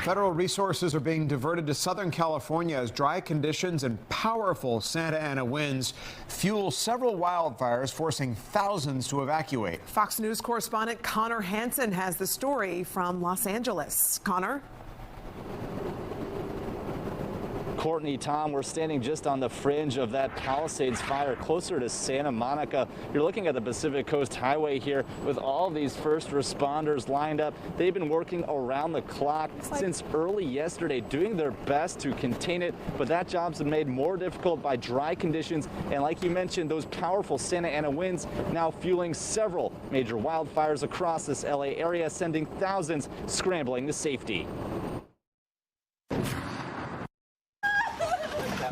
Federal resources are being diverted to Southern California as dry conditions and powerful Santa Ana winds fuel several wildfires, forcing thousands to evacuate. Fox News correspondent Connor Hansen has the story from Los Angeles. Connor? Courtney, Tom, we're standing just on the fringe of that Palisades fire closer to Santa Monica. You're looking at the Pacific Coast Highway here with all these first responders lined up. They've been working around the clock since early yesterday, doing their best to contain it, but that job's been made more difficult by dry conditions. And like you mentioned, those powerful Santa Ana winds now fueling several major wildfires across this LA area, sending thousands scrambling to safety.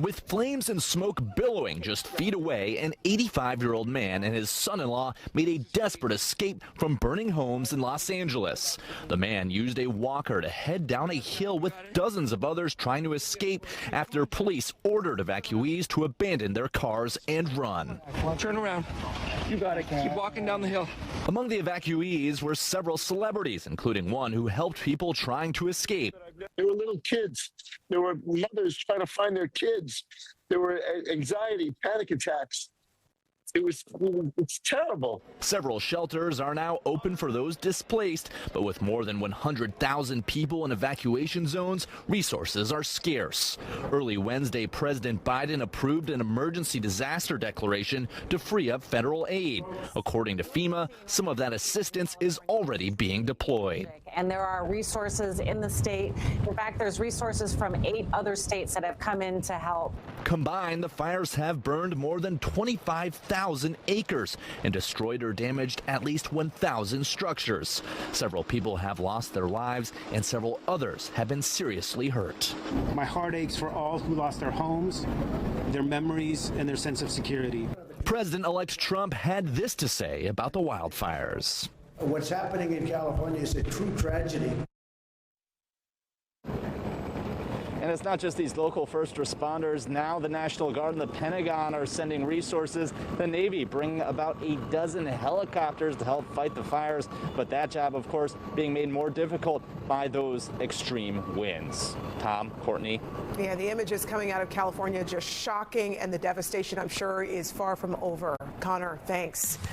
With flames and smoke billowing just feet away, an 85-year-old man and his son-in-law made a desperate escape from burning homes in Los Angeles. The man used a walker to head down a hill with dozens of others trying to escape after police ordered evacuees to abandon their cars and run. Turn around. You got it. Keep walking down the hill. Among the evacuees were several celebrities, including one who helped people trying to escape. There were little kids. There were mothers trying to find their kids. There were anxiety, panic attacks. It's terrible. Several shelters are now open for those displaced, but with more than 100,000 people in evacuation zones, resources are scarce. Early Wednesday, President Biden approved an emergency disaster declaration to free up federal aid. According to FEMA, some of that assistance is already being deployed. And there are resources in the state. In fact, there's resources from 8 other states that have come in to help. Combined, the fires have burned more than 25,000 acres and destroyed or damaged at least 1,000 structures. Several people have lost their lives and several others have been seriously hurt. My heart aches for all who lost their homes, their memories, and their sense of security. President-elect Trump had this to say about the wildfires. What's happening in California is a true tragedy. And it's not just these local first responders. Now the National Guard and the Pentagon are sending resources. The Navy bringing about a dozen helicopters to help fight the fires. But that job, of course, being made more difficult by those extreme winds. Tom, Courtney. Yeah, the images coming out of California just shocking, and the devastation, I'm sure, is far from over. Connor, thanks.